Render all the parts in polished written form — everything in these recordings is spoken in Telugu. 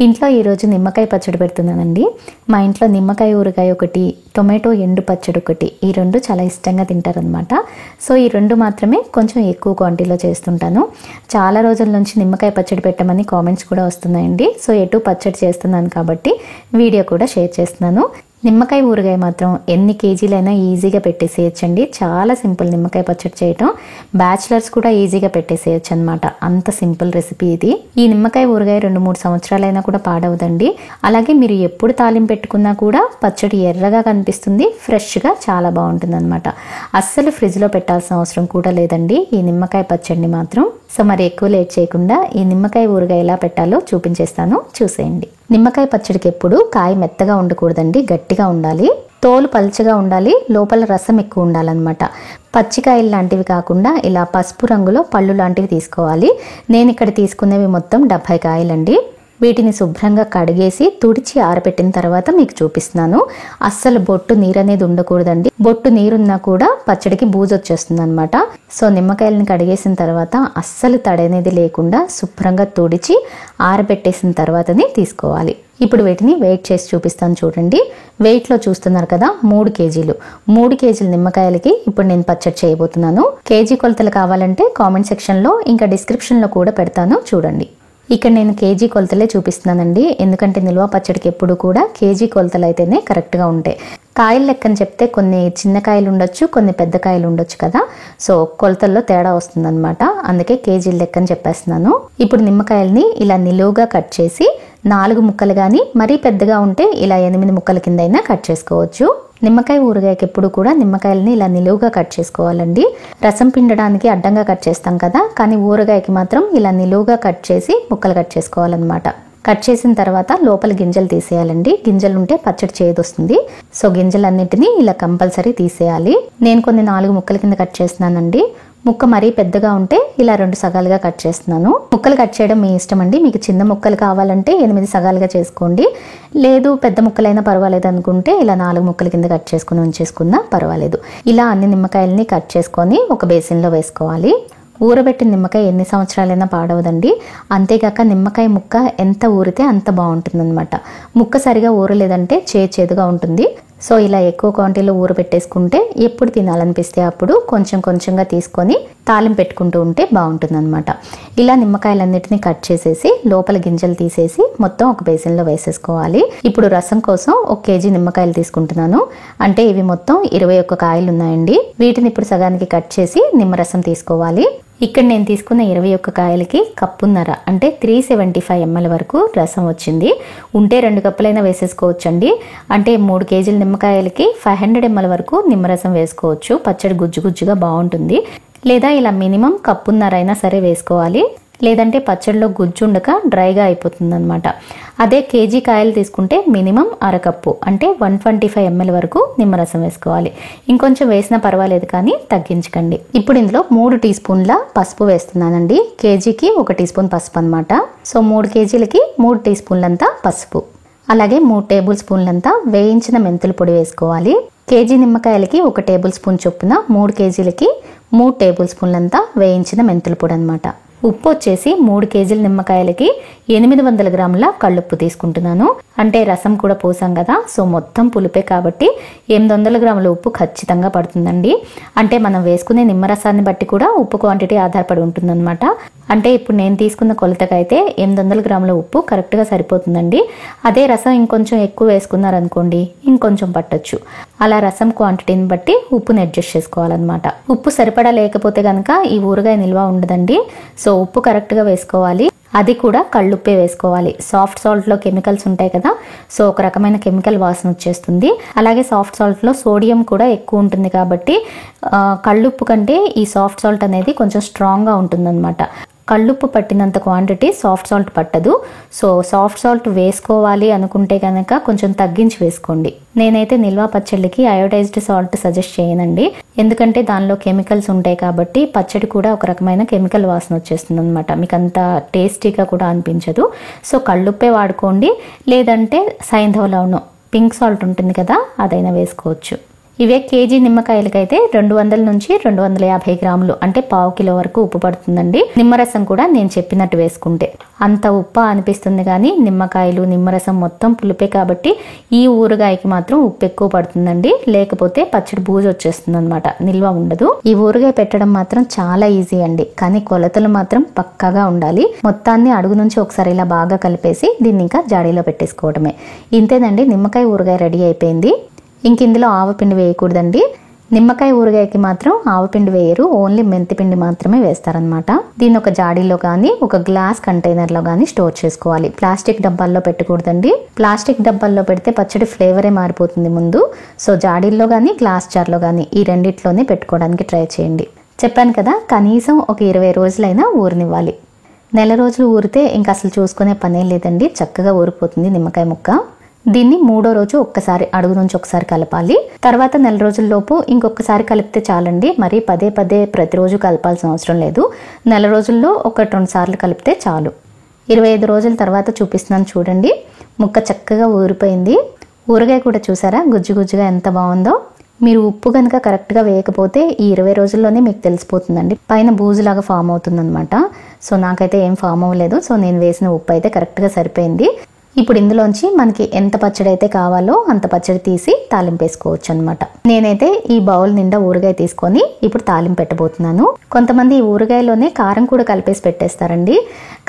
ఇంట్లో ఈరోజు నిమ్మకాయ పచ్చడి పెడుతున్నానండి. మా ఇంట్లో నిమ్మకాయ ఊరగాయ ఒకటి, టొమాటో ఎండు పచ్చడి ఒకటి, ఈ రెండు చాలా ఇష్టంగా తింటారనమాట. సో ఈ రెండు మాత్రమే కొంచెం ఎక్కువ క్వాంటిటీలో చేస్తుంటాను. చాలా రోజుల నుంచి నిమ్మకాయ పచ్చడి పెట్టమని కామెంట్స్ కూడా వస్తున్నాయండి. సో ఎటు పచ్చడి చేస్తున్నాను కాబట్టి వీడియో కూడా షేర్ చేస్తున్నాను. నిమ్మకాయ ఊరగాయ మాత్రం ఎన్ని కేజీలైనా ఈజీగా పెట్టేసేయచ్చండి. చాలా సింపుల్ నిమ్మకాయ పచ్చడి చేయటం. బ్యాచిలర్స్ కూడా ఈజీగా పెట్టేసేయచ్చు అనమాట. అంత సింపుల్ రెసిపీ ఇది. ఈ నిమ్మకాయ ఊరగాయ 2-3 సంవత్సరాలైనా కూడా పాడవదండి. అలాగే మీరు ఎప్పుడు తాలింపు పెట్టుకున్నా కూడా పచ్చడి ఎర్రగా కనిపిస్తుంది, ఫ్రెష్గా చాలా బాగుంటుంది అనమాట. అస్సలు ఫ్రిడ్జ్లో పెట్టాల్సిన అవసరం కూడా లేదండి ఈ నిమ్మకాయ పచ్చడిని మాత్రం. సో మరి ఎక్కువ లేట్ చేయకుండా ఈ నిమ్మకాయ ఊరగాయ ఎలా పెట్టాలో చూపించేస్తాను, చూసేయండి. నిమ్మకాయ పచ్చడికి ఎప్పుడు కాయ మెత్తగా ఉండకూడదండి, గట్టిగా ఉండాలి. తోలు పల్చగా ఉండాలి, లోపల రసం ఎక్కువ ఉండాలన్నమాట. పచ్చికాయలు లాంటివి కాకుండా ఇలా పసుపు రంగులో పళ్ళు లాంటివి తీసుకోవాలి. నేను ఇక్కడ తీసుకునేవి మొత్తం 70 కాయలండి. వీటిని శుభ్రంగా కడిగేసి తుడిచి ఆరబెట్టిన తర్వాత మీకు చూపిస్తున్నాను. అస్సలు బొట్టు నీరు అనేది ఉండకూడదండి. బొట్టు నీరున్నా కూడా పచ్చడికి బూజు వచ్చేస్తుంది అనమాట. సో నిమ్మకాయలను కడిగేసిన తర్వాత అస్సలు తడి అనేది లేకుండా శుభ్రంగా తుడిచి ఆరబెట్టేసిన తర్వాతనే తీసుకోవాలి. ఇప్పుడు వీటిని వెయిట్ చేసి చూపిస్తాను చూడండి. వెయిట్లో చూస్తున్నారు కదా, 3 కేజీలు. 3 కేజీల నిమ్మకాయలకి ఇప్పుడు నేను పచ్చడి చేయబోతున్నాను. కేజీ కొలతలు కావాలంటే కామెంట్ సెక్షన్లో ఇంకా డిస్క్రిప్షన్లో కూడా పెడతాను చూడండి. ఇక్కడ నేను కేజీ కొలతలే చూపిస్తున్నానండి, ఎందుకంటే నిల్వ పచ్చడికి ఎప్పుడు కూడా కేజీ కొలతలు అయితేనే కరెక్ట్గా ఉంటాయి. కాయలు లెక్కని చెప్తే కొన్ని చిన్న కాయలు ఉండొచ్చు, కొన్ని పెద్ద కాయలు ఉండొచ్చు కదా. సో కొలతల్లో తేడా వస్తుందన్నమాట. అందుకే కేజీల లెక్కని చెప్పేస్తున్నాను. ఇప్పుడు నిమ్మకాయల్ని ఇలా నిలువుగా కట్ చేసి 4 ముక్కలు కానీ, మరీ పెద్దగా ఉంటే ఇలా 8 ముక్కల కింద అయినా కట్ చేసుకోవచ్చు. నిమ్మకాయ ఊరగాయకి ఎప్పుడు కూడా నిమ్మకాయలని ఇలా నిలువుగా కట్ చేసుకోవాలండి. రసం పిండడానికి అడ్డంగా కట్ చేస్తాం కదా, కానీ ఊరగాయకి మాత్రం ఇలా నిలువుగా కట్ చేసి ముక్కలు కట్ చేసుకోవాలన్నమాట. కట్ చేసిన తర్వాత లోపల గింజలు తీసేయాలండి. గింజలు ఉంటే పచ్చడి చేదొస్తుంది. సో గింజలన్నిటినీ ఇలా కంపల్సరీ తీసేయాలి. నేను కొన్ని 4 ముక్కల కింద కట్ చేస్తున్నానండి. ముక్క మరీ పెద్దగా ఉంటే ఇలా 2 సగాలుగా కట్ చేస్తున్నాను. ముక్కలు కట్ చేయడం మీ ఇష్టం అండి. మీకు చిన్న ముక్కలు కావాలంటే 8 సగాలుగా చేసుకోండి. లేదు పెద్ద ముక్కలైనా పర్వాలేదు అనుకుంటే ఇలా 4 ముక్కల కింద కట్ చేసుకుని ఉంచేసుకున్నా పర్వాలేదు. ఇలా అన్ని నిమ్మకాయలని కట్ చేసుకొని ఒక బేసిన్లో వేసుకోవాలి. ఊరబెట్టిన నిమ్మకాయ ఎన్ని సంవత్సరాలైనా పాడవదండి. అంతేగాక నిమ్మకాయ ముక్క ఎంత ఊరితే అంత బాగుంటుంది అనమాట. ముక్క సరిగా ఊరలేదంటే చేదుగా ఉంటుంది. సో ఇలా ఎక్కువ క్వాంటిటీలో ఊరబెట్టేసుకుంటే ఎప్పుడు తినాలనిపిస్తే అప్పుడు కొంచెం కొంచెంగా తీసుకొని తాలింపు పెట్టుకుంటూ ఉంటే బాగుంటుంది అనమాట. ఇలా నిమ్మకాయలన్నిటిని కట్ చేసేసి లోపల గింజలు తీసేసి మొత్తం ఒక బేసిన్లో వేసేసుకోవాలి. ఇప్పుడు రసం కోసం 1 కేజీ నిమ్మకాయలు తీసుకుంటున్నాను. అంటే ఇవి మొత్తం 21 కాయలు ఉన్నాయండి. వీటిని ఇప్పుడు సగానికి కట్ చేసి నిమ్మరసం తీసుకోవాలి. ఇక్కడ నేను తీసుకున్న 21 కాయలకి కప్పున్నర అంటే 375 ml వరకు రసం వచ్చింది. ఉంటే 2 కప్పులైనా వేసేసుకోవచ్చండి. అంటే 3 కేజీల నిమ్మకాయలకి 500 ml వరకు నిమ్మరసం వేసుకోవచ్చు. పచ్చడి గుజ్జుగా బాగుంటుంది. లేదా ఇలా మినిమం కప్పున్నర అయినా సరే వేసుకోవాలి. లేదంటే పచ్చడిలో గుజ్జు ఉండక డ్రైగా అయిపోతుంది అనమాట. అదే కేజీ కాయలు తీసుకుంటే మినిమం అరకప్పు అంటే 125 ml వరకు నిమ్మరసం వేసుకోవాలి. ఇంకొంచెం వేసినా పర్వాలేదు కానీ తగ్గించకండి. ఇప్పుడు ఇందులో 3 టీ స్పూన్ల పసుపు వేస్తున్నానండి. కేజీకి 1 టీ స్పూన్ పసుపు అనమాట. సో 3 కేజీలకి 3 టీ స్పూన్లంతా పసుపు. అలాగే 3 టేబుల్ స్పూన్లంతా వేయించిన మెంతుల పొడి వేసుకోవాలి. కేజీ నిమ్మకాయలకి 1 టేబుల్ స్పూన్ చొప్పున 3 కేజీలకి 3 టేబుల్ స్పూన్లంతా వేయించిన మెంతుల పొడి అనమాట. ఉప్పు వచ్చేసి 3 కేజీల నిమ్మకాయలకి 800 గ్రాముల కళ్ళుప్పు తీసుకుంటున్నాను. అంటే రసం కూడా పోసాం కదా, సో మొత్తం పులిపే కాబట్టి 800 గ్రాముల ఉప్పు ఖచ్చితంగా పడుతుందండి. అంటే మనం వేసుకునే నిమ్మరసాన్ని బట్టి కూడా ఉప్పు క్వాంటిటీ ఆధారపడి ఉంటుందన్నమాట. అంటే ఇప్పుడు నేను తీసుకున్న కొలతకైతే 800 గ్రాముల ఉప్పు కరెక్ట్గా సరిపోతుందండి. అదే రసం ఇంకొంచెం ఎక్కువ వేసుకున్నారనుకోండి ఇంకొంచెం పట్టొచ్చు. అలా రసం క్వాంటిటీని బట్టి ఉప్పుని అడ్జస్ట్ చేసుకోవాలన్నమాట. ఉప్పు సరిపడా లేకపోతే కనుక ఈ ఊరగాయ నిల్వ ఉండదండి. సో ఉప్పు కరెక్ట్గా వేసుకోవాలి. అది కూడా కళ్ళుప్పే వేసుకోవాలి. సాఫ్ట్ సాల్ట్లో కెమికల్స్ ఉంటాయి కదా, సో ఒక రకమైన కెమికల్ వాసన వచ్చేస్తుంది. అలాగే సాఫ్ట్ సాల్ట్లో సోడియం కూడా ఎక్కువ ఉంటుంది కాబట్టి కళ్ళుప్పు కంటే ఈ సాఫ్ట్ సాల్ట్ అనేది కొంచెం స్ట్రాంగ్గా ఉంటుందన్నమాట. కళ్ళుప్పు పట్టినంత క్వాంటిటీ సాఫ్ట్ సాల్ట్ పట్టదు. సో సాఫ్ట్ సాల్ట్ వేసుకోవాలి అనుకుంటే కనుక కొంచెం తగ్గించి వేసుకోండి. నేనైతే నిల్వ పచ్చళ్ళకి అయోడైజ్డ్ సాల్ట్ సజెస్ట్ చేయనండి. ఎందుకంటే దానిలో కెమికల్స్ ఉంటాయి కాబట్టి పచ్చడి కూడా ఒక రకమైన కెమికల్ వాసన వచ్చేస్తుంది అనమాట. మీకు అంత టేస్టీగా కూడా అనిపించదు. సో కళ్ళుప్పే వాడుకోండి. లేదంటే సైంధవ లవణం పింక్ సాల్ట్ ఉంటుంది కదా, అదైనా వేసుకోవచ్చు. ఇవే కేజీ నిమ్మకాయలకైతే 200 నుంచి 250 గ్రాములు అంటే పావు కిలో వరకు ఉప్పు పడుతుందండి. నిమ్మరసం కూడా నేను చెప్పినట్టు వేసుకుంటే అంత ఉప్పు అనిపిస్తుంది, కానీ నిమ్మకాయలు నిమ్మరసం మొత్తం పులిపే కాబట్టి ఈ ఊరగాయకి మాత్రం ఉప్పు ఎక్కువ పడుతుందండి. లేకపోతే పచ్చడి బూజు వచ్చేస్తుంది అనమాట, నిల్వ ఉండదు. ఈ ఊరగాయ పెట్టడం మాత్రం చాలా ఈజీ అండి, కానీ కొలతలు మాత్రం పక్కాగా ఉండాలి. మొత్తాన్ని అడుగు నుంచి ఒకసారి ఇలా బాగా కలిపేసి దీన్ని ఇంకా జాడీలో పెట్టేసుకోవడమే. ఇంతేనండి, నిమ్మకాయ ఊరగాయ రెడీ అయిపోయింది. ఇంక ఇందులో ఆవపిండి వేయకూడదండి. నిమ్మకాయ ఊరగాయకి మాత్రం ఆవపిండి వేయరు, ఓన్లీ మెంతిపిండి మాత్రమే వేస్తారనమాట. దీన్ని ఒక జాడీలో కానీ ఒక గ్లాస్ కంటైనర్లో కానీ స్టోర్ చేసుకోవాలి. ప్లాస్టిక్ డబ్బాల్లో పెట్టకూడదండి. ప్లాస్టిక్ డబ్బాల్లో పెడితే పచ్చడి ఫ్లేవరే మారిపోతుంది ముందు. సో జాడీల్లో కానీ గ్లాస్ జార్లో కానీ ఈ రెండిట్లోనే పెట్టుకోవడానికి ట్రై చేయండి. చెప్పాను కదా, కనీసం ఒక 20 రోజులైనా ఊరనివ్వాలి. నెల రోజులు ఊరితే ఇంకా అసలు చూసుకునే పనే లేదండి, చక్కగా ఊరిపోతుంది నిమ్మకాయ ముక్క. దీన్ని 3వ రోజు ఒక్కసారి అడుగు నుంచి ఒకసారి కలపాలి. తర్వాత నెల రోజుల్లోపు ఇంకొకసారి కలిపితే చాలండి. మరి పదే పదే ప్రతిరోజు కలపాల్సిన అవసరం లేదు. నెల రోజుల్లో 1-2 సార్లు కలిపితే చాలు. 25 రోజుల తర్వాత చూపిస్తున్నాను చూడండి, ముక్క చక్కగా ఊరిపోయింది. ఊరగాయ కూడా చూసారా గుజ్జు గుజ్జుగా ఎంత బాగుందో. మీరు ఉప్పు కనుక కరెక్ట్గా వేయకపోతే ఈ 20 రోజుల్లోనే మీకు తెలిసిపోతుందండి, పైన బూజులాగా ఫామ్ అవుతుందన్నమాట. సో నాకైతే ఏం ఫామ్ అవ్వలేదు. సో నేను వేసిన ఉప్పు అయితే కరెక్ట్గా సరిపోయింది. ఇప్పుడు ఇందులోంచి మనకి ఎంత పచ్చడి అయితే కావాలో అంత పచ్చడి తీసి తాలింపు వేసుకోవచ్చు అనమాట. నేనైతే ఈ బౌల్ నిండా ఊరగాయ తీసుకొని ఇప్పుడు తాలింపు పెట్టబోతున్నాను. కొంతమంది ఈ ఊరగాయలోనే కారం కూడా కలిపేసి పెట్టేస్తారండి,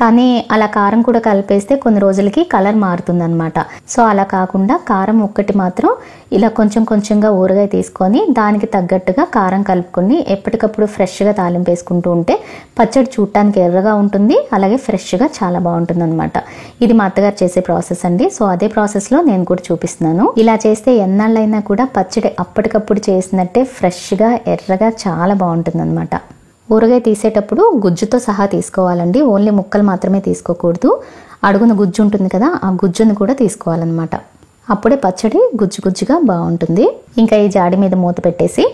కానీ అలా కారం కూడా కలిపేస్తే కొన్ని రోజులకి కలర్ మారుతుంది అనమాట. సో అలా కాకుండా కారం ఒక్కటి మాత్రం ఇలా కొంచెం కొంచెంగా ఊరగాయ తీసుకొని దానికి తగ్గట్టుగా కారం కలుపుకొని ఎప్పటికప్పుడు ఫ్రెష్గా తాలింపు వేసుకుంటూ ఉంటే పచ్చడి చూడటానికి ఎర్రగా ఉంటుంది, అలాగే ఫ్రెష్గా చాలా బాగుంటుంది అనమాట. ఇది మా అత్తగారు చేసే ప్రాసెస్ అండి. సో అదే ప్రాసెస్లో నేను కూడా చూపిస్తున్నాను. ఇలా చేస్తే ఎన్నాళ్ళైనా కూడా పచ్చడి అప్పటికప్పుడు చేసినట్టే ఫ్రెష్గా ఎర్రగా చాలా బాగుంటుంది అనమాట. ఊరగాయ తీసేటప్పుడు గుజ్జుతో సహా తీసుకోవాలండి, ఓన్లీ ముక్కలు మాత్రమే తీసుకోకూడదు. అడుగున గుజ్జు ఉంటుంది కదా, ఆ గుజ్జును కూడా తీసుకోవాలన్నమాట. అప్పుడే పచ్చడి గుజ్జు గుజ్జుగా బాగుంటుంది. ఇంకా ఈ జాడి మీద మూత పెట్టేసి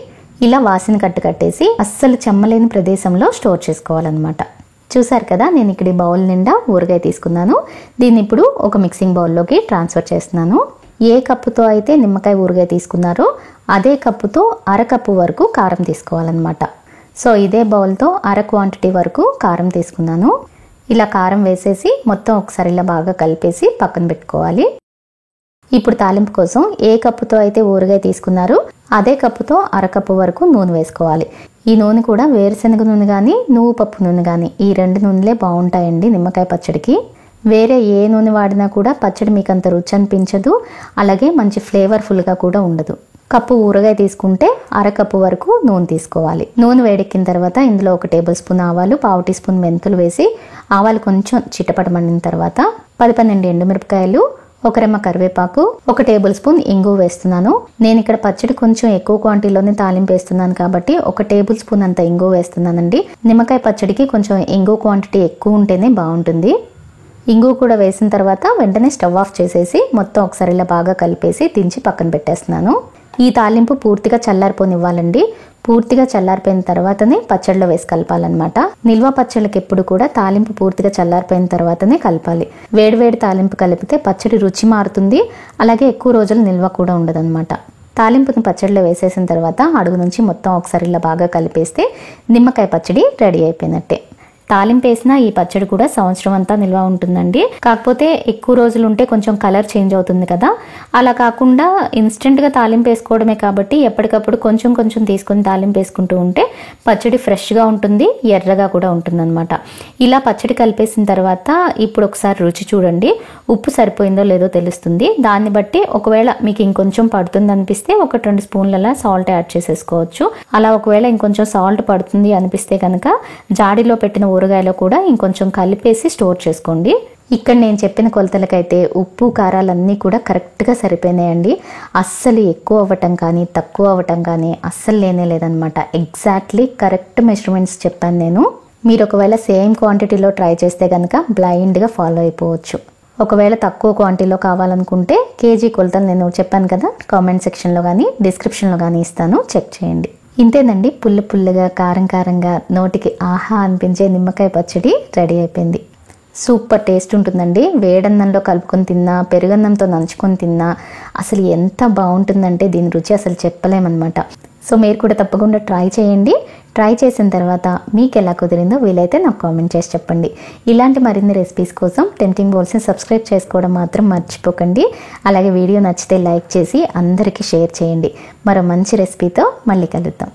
ఇలా వాసన కట్టేసి అస్సలు చెమ్మలేని ప్రదేశంలో స్టోర్ చేసుకోవాలన్నమాట. చూసారు కదా, నేను ఇక్కడ ఈ బౌల్ నిండా ఊరగాయ తీసుకున్నాను. దీన్ని ఇప్పుడు ఒక మిక్సింగ్ బౌల్లోకి ట్రాన్స్ఫర్ చేస్తున్నాను. ఏ కప్పుతో అయితే నిమ్మకాయ ఊరగాయ తీసుకున్నారో అదే కప్పుతో అరకప్పు వరకు కారం తీసుకోవాలన్నమాట. సో ఇదే బౌల్తో అర క్వాంటిటీ వరకు కారం తీసుకున్నాను. ఇలా కారం వేసేసి మొత్తం ఒకసారి ఇలా బాగా కలిపేసి పక్కన పెట్టుకోవాలి. ఇప్పుడు తాలింపు కోసం ఏ కప్పుతో అయితే ఊరగాయ తీసుకున్నారో అదే కప్పుతో అరకప్పు వరకు నూనె వేసుకోవాలి. ఈ నూనె కూడా వేరుశనగ నూనె కానీ నువ్వు పప్పు నూనె కానీ ఈ 2 నూనెలే బాగుంటాయండి నిమ్మకాయ పచ్చడికి. వేరే ఏ నూనె వాడినా కూడా పచ్చడి మీకు అంత రుచి అనిపించదు, అలాగే మంచి ఫ్లేవర్ఫుల్గా కూడా ఉండదు. కప్పు ఊరగాయ తీసుకుంటే అరకప్పు వరకు నూనె తీసుకోవాలి. నూనె వేడెక్కిన తర్వాత ఇందులో 1 టేబుల్ స్పూన్ ఆవాలు, 1/2 టీ స్పూన్ మెంతులు వేసి ఆవాలు కొంచెం చిటపటమడిన తర్వాత 10-12 ఎండుమిరపకాయలు, 1 రెమ్మ కరివేపాకు, 1 టేబుల్ స్పూన్ ఇంగువ వేస్తున్నాను. నేను ఇక్కడ పచ్చడి కొంచెం ఎక్కువ క్వాంటిటీలోనే తాలింపు వేస్తున్నాను కాబట్టి 1 టేబుల్ స్పూన్ అంత ఇంగువ వేస్తున్నానండి. నిమ్మకాయ పచ్చడికి కొంచెం ఇంగువ క్వాంటిటీ ఎక్కువ ఉంటేనే బాగుంటుంది. ఇంగువ కూడా వేసిన తర్వాత వెంటనే స్టవ్ ఆఫ్ చేసేసి మొత్తం ఒకసారి ఇలా బాగా కలిపేసి దించి పక్కన పెట్టేస్తున్నాను. ఈ తాలింపు పూర్తిగా చల్లారిపోనివ్వాలండి. పూర్తిగా చల్లారిపోయిన తర్వాతనే పచ్చడిలో వేసి కలపాలన్నమాట. నిల్వ పచ్చళ్ళకి ఎప్పుడు కూడా తాలింపు పూర్తిగా చల్లారిపోయిన తర్వాతనే కలపాలి. వేడివేడి తాలింపు కలిపితే పచ్చడి రుచి మారుతుంది, అలాగే ఎక్కువ రోజులు నిల్వ కూడా ఉండదన్నమాట. తాలింపుని పచ్చడిలో వేసేసిన తర్వాత అడుగు నుంచి మొత్తం ఒకసారి ఇలా బాగా కలిపేస్తే నిమ్మకాయ పచ్చడి రెడీ అయిపోయినట్టే. తాలింపు వేసిన ఈ పచ్చడి కూడా సంవత్సరం అంతా నిల్వ ఉంటుందండి. కాకపోతే ఎక్కువ రోజులు ఉంటే కొంచెం కలర్ చేంజ్ అవుతుంది కదా, అలా కాకుండా ఇన్స్టెంట్గా తాలింపు వేసుకోవడమే కాబట్టి ఎప్పటికప్పుడు కొంచెం కొంచెం తీసుకొని తాలింపు వేసుకుంటూ ఉంటే పచ్చడి ఫ్రెష్గా ఉంటుంది, ఎర్రగా కూడా ఉంటుందన్నమాట. ఇలా పచ్చడి కలిపేసిన తర్వాత ఇప్పుడు ఒకసారి రుచి చూడండి, ఉప్పు సరిపోయిందో లేదో తెలుస్తుంది. దాన్ని బట్టి ఒకవేళ మీకు ఇంకొంచెం పడుతుంది అనిపిస్తే 1-2 స్పూన్ల సాల్ట్ యాడ్ చేసేసుకోవచ్చు. అలా ఒకవేళ ఇంకొంచెం సాల్ట్ పడుతుంది అనిపిస్తే కనుక జాడీలో పెట్టిన ఊరగాయలో కూడా ఇంకొంచెం కలిపేసి స్టోర్ చేసుకోండి. ఇక్కడ నేను చెప్పిన కొలతలకైతే ఉప్పు కారాలన్నీ కూడా కరెక్ట్గా సరిపోయినాయండి. అస్సలు ఎక్కువ అవ్వటం కానీ తక్కువ అవ్వటం కానీ అస్సలు లేనే లేదనమాట. ఎగ్జాక్ట్లీ కరెక్ట్ మెజర్మెంట్స్ చెప్పాను నేను. మీరు ఒకవేళ సేమ్ క్వాంటిటీలో ట్రై చేస్తే కనుక బ్లైండ్గా ఫాలో అయిపోవచ్చు. ఒకవేళ తక్కువ క్వాంటిటీలో కావాలనుకుంటే కేజీ కొలతలు నేను చెప్పాను కదా, కామెంట్ సెక్షన్లో కానీ డిస్క్రిప్షన్లో కానీ ఇస్తాను, చెక్ చేయండి. ఇంతేనండి, పుల్లగా కారం కారంగా నోటికి ఆహా అనిపించే నిమ్మకాయ పచ్చడి రెడీ అయిపోయింది. సూపర్ టేస్ట్ ఉంటుందండి. వేడన్నంలో కలుపుకొని తిన్నా, పెరుగన్నంతో నంచుకొని తిన్నా అసలు ఎంత బాగుంటుందంటే దీని రుచి అసలు చెప్పలేమన్నమాట. సో మీరు కూడా తప్పకుండా ట్రై చేయండి. ట్రై చేసిన తర్వాత మీకు ఎలా కుదిరిందో వీలైతే నాకు కామెంట్ చేసి చెప్పండి. ఇలాంటి మరిన్ని రెసిపీస్ కోసం టెంప్టింగ్ బౌల్స్ని సబ్స్క్రైబ్ చేసుకోవడం మాత్రం మర్చిపోకండి. అలాగే వీడియో నచ్చితే లైక్ చేసి అందరికీ షేర్ చేయండి. మరో మంచి రెసిపీతో మళ్ళీ కలుద్దాం.